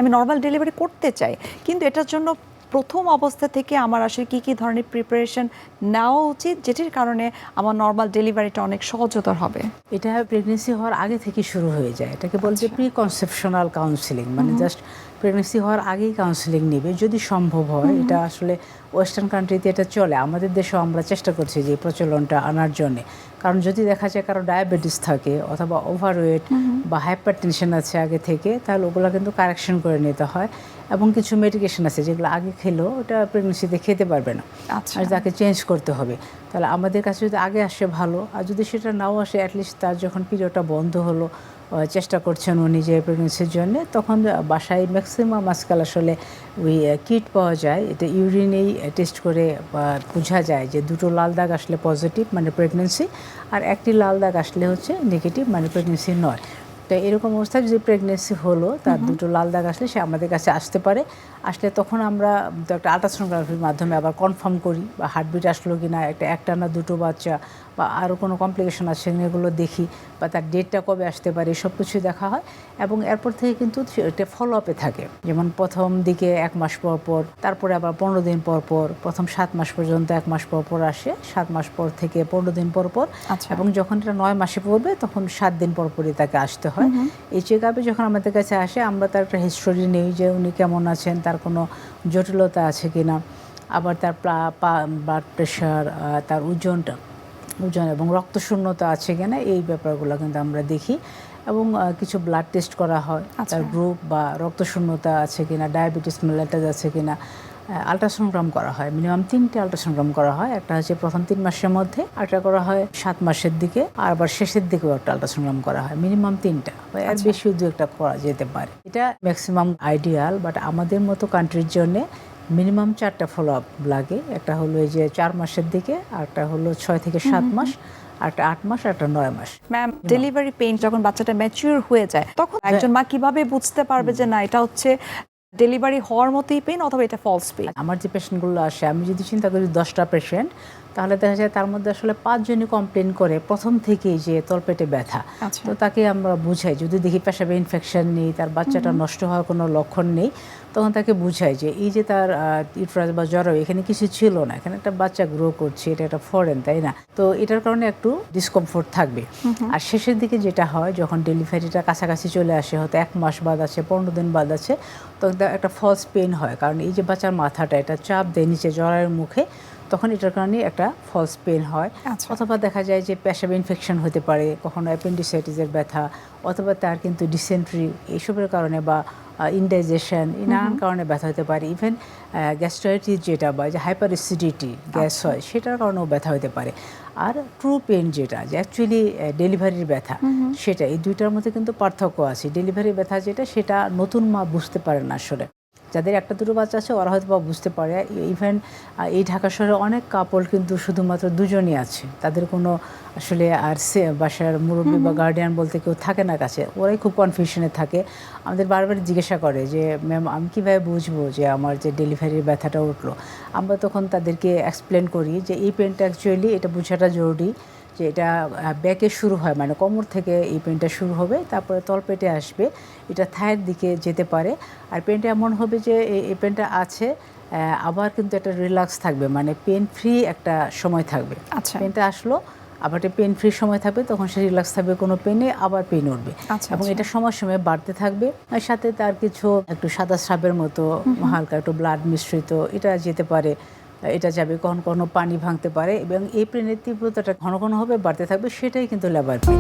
আমি normal delivery করতে চাই, কিন্তু এটার জন্য প্রথম অবস্থা থেকে আমার আসলে কী ধরনের প্রিপারেশন নেওয়া উচিত, যেটির কারণে আমার নর্মাল ডেলিভারিটা অনেক সহজতর হবে? এটা প্রেগনেন্সি হওয়ার আগে থেকে শুরু হয়ে যায়। এটাকে বলে যে প্রি কনসেপশনাল কাউন্সিলিং, মানে জাস্ট প্রেগনেন্সি হওয়ার আগেই কাউন্সিলিং নেবে যদি সম্ভব হয়। এটা আসলে ওয়েস্টার্ন কান্ট্রিতে এটা চলে, আমাদের দেশেও আমরা চেষ্টা করছি যে প্রচলনটা আনার জন্যে। কারণ যদি দেখা যায় কারো ডায়াবেটিস থাকে অথবা ওভারওয়েট বা হাইপার টেনশন আছে আগে থেকে, তাহলে ওগুলো কিন্তু কারেকশন করে নিতে হয়। এবং কিছু মেডিকেশন আছে যেগুলো আগে খেলেও ওটা প্রেগনেন্সিতে খেতে পারবে না, আর তাকে চেঞ্জ করতে হবে। তাহলে আমাদের কাছে যদি আগে আসে ভালো, আর যদি সেটা নাও আসে অ্যাটলিস্ট তার যখন পিরিয়ডটা বন্ধ হলো, চেষ্টা করছেন উনি যে প্রেগনেন্সির জন্য, তখন বাসায় ম্যাক্সিমাম আজকাল আসলে ওই কিট পাওয়া যায়। এটা ইউরিনেই টেস্ট করে বোঝা যায় যে দুটো লাল দাগ আসলে পজিটিভ মানে প্রেগনেন্সি, আর একটি লাল দাগ আসলে হচ্ছে নেগেটিভ মানে প্রেগনেন্সি নয়। তো এরকম অবস্থায় যদি প্রেগনেন্সি হলো, তার দুটো লাল দাগ আসলে সে আমাদের কাছে আসতে পারে। আসলে তখন আমরা একটা আলট্রাসোনোগ্রাফির মাধ্যমে আবার কনফার্ম করি বা হার্টবিট আসলো কি না, একটা না দুটো বাচ্চা বা আরও কোনো কমপ্লিকেশন আছে এগুলো দেখি, বা তার ডেটটা কবে আসতে পারে, সব কিছুই দেখা হয়। এবং এরপর থেকে কিন্তু এটা ফলো আপে থাকে, যেমন প্রথম দিকে 1 মাস পর পর, তারপরে আবার 15 দিন পর পর, প্রথম 7 মাস পর্যন্ত 1 মাস পর পর আসে, 7 মাস পর থেকে 15 দিন পর পর, এবং যখন এটা 9 মাসে পড়বে তখন 7 দিন পর পরই তাকে আসতে হয়। এই চেক আপে যখন আমাদের কাছে আসে, আমরা তার একটা হিস্টোরি নেই যে উনি কেমন আছেন, তার কোনো জটিলতা আছে কিনা, আবার তার ব্লাড প্রেশার, তার ওজন এবং রক্তশূন্যতা আছে কিনা, এই ব্যাপারগুলো কিন্তু আমরা দেখি। এবং কিছু ব্লাড টেস্ট করা হয়, তার গ্রুপ বা রক্তশূন্যতা আছে কিনা, ডায়াবেটিস মেলাইটাস আছে কিনা। আলট্রাসোনোগ্রাম করা হয়, মিনিমাম 3টে আলট্রাসোনোগ্রাম করা হয়। একটা হচ্ছে প্রথম 3 মাসের মধ্যে, আরেকটা করা হয় 7 মাসের দিকে, আর আবার শেষের দিকেও একটা আলট্রাসোনোগ্রাম করা হয়। মিনিমাম 3টা বা এর বেশিও 2-1টা করা যেতে পারে। এটা ম্যাক্সিমাম আইডিয়াল, বাট আমাদের মতো কান্ট্রির জন্যে মিনিমাম 4টা ফলো আপ লাগে। একটা হলো এই যে 4 মাসের দিকে, আরটা হলো 6 থেকে 7 মাস, আরটা 8 মাস, আরটা 9 মাস। ম্যাম, ডেলিভারি পেইন যখন বাচ্চাটা ম্যাচিউর হয়ে যায়, তখন একজন মা কিভাবে বুঝতে পারবে যে না এটা হচ্ছে ডেলিভারি হওয়ার মতোই পেইন অথবা এটা ফলস পেইন? আমার যে পেশেন্টগুলো আসে, আমি যদি চিন্তা করি 10টা পেশেন্ট, তাহলে দেখা যায় তার মধ্যে আসলে 5 জনই কমপ্লেন করে প্রথম থেকেই যে তলপেটে ব্যথা। তো তাকে আমরা বুঝাই, যদি দেখি পেশাবে ইনফেকশন নেই, তার বাচ্চাটা নষ্ট হওয়ার কোনো লক্ষণ নেই, তখন তাকে বুঝাই যে এই যে তার ইউটেরাস বা জরায়ু, এখানে কিছু ছিল না, এখানে একটা বাচ্চা গ্রো করছে, এটা একটা ফরেন, তাই না? তো এটার কারণে একটু ডিসকমফোর্ট থাকবে। আর শেষের দিকে যেটা হয়, যখন ডেলিভারিটা কাছাকাছি চলে আসে, হয়তো 1 মাস বাদ আছে, 15 দিন বাদ আছে, তখন একটা ফলস পেইন হয়। কারণ এই যে বাচ্চার মাথাটা এটা চাপ দেয় নিচে জরায়ুর মুখে, তখন এটার কারণে একটা ফলস পেন হয়। অথবা দেখা যায় যে পেশাবে ইনফেকশন হতে পারে, কখনো অ্যাপেন্ডিসাইটিসের ব্যথা, অথবা তার কিন্তু ডিসেন্ট্রি এইসবের কারণে বা ইনডাইজেশন, এই নানান কারণে ব্যথা হতে পারে। ইভেন গ্যাস্ট্রাইটিস যেটা বা যে হাইপার অ্যাসিডিটি গ্যাস হয়, সেটার কারণেও ব্যথা হতে পারে। আর ট্রু পেন যেটা, যে অ্যাকচুয়ালি ডেলিভারির ব্যথা, সেটা, এই দুইটার মধ্যে কিন্তু পার্থক্য আছে। ডেলিভারি ব্যথা যেটা, সেটা নতুন মা বুঝতে পারে না আসলে। যাদের 1-2 বাচ্চা আছে ওরা হয়তো বা বুঝতে পারে। ইভেন এই ঢাকা শহরে অনেক কাপল কিন্তু শুধুমাত্র 2 জনই আছে, তাদের কোনো আসলে আর বাসার মুরব্বী বা গার্ডিয়ান বলতে কেউ থাকে না কাছে, ওরাই খুব কনফিউশনে থাকে। আমাদের বারবার জিজ্ঞাসা করে যে ম্যাম আমি কীভাবে বুঝবো যে আমার যে ডেলিভারির ব্যথাটা উঠলো। আমরা তখন তাদেরকে এক্সপ্লেন করি যে এই পেনটা অ্যাকচুয়ালি এটা বোঝাটা জরুরি যে এটা ব্যাকে শুরু হয়, মানে কোমর থেকে এই পেনটা শুরু হবে, তারপরে তলপেটে আসবে, এটা থায়ের দিকে যেতে পারে। আর পেনটা এমন হবে যে এই পেনটা আছে, আবার কিন্তু একটা রিল্যাক্স থাকবে, মানে পেন ফ্রি একটা সময় থাকবে। পেনটা আসলো, আবার একটা পেন ফ্রি সময় থাকবে, তখন সে রিল্যাক্স থাকবে, কোনো পেনে আবার পেন উঠবে, এবং এটা সময় সময় বাড়তে থাকবে। আর সাথে তার কিছু একটু সাদা স্রাবের মতো হালকা একটু ব্লাড মিশ্রিত এটা যেতে পারে, এটা যাবে, কখনো কখনো পানি ভাঙতে পারে, এবং এই পেনের তীব্রতাটা ঘন ঘন হবে, বাড়তে থাকবে, সেটাই কিন্তু লেবার পেন।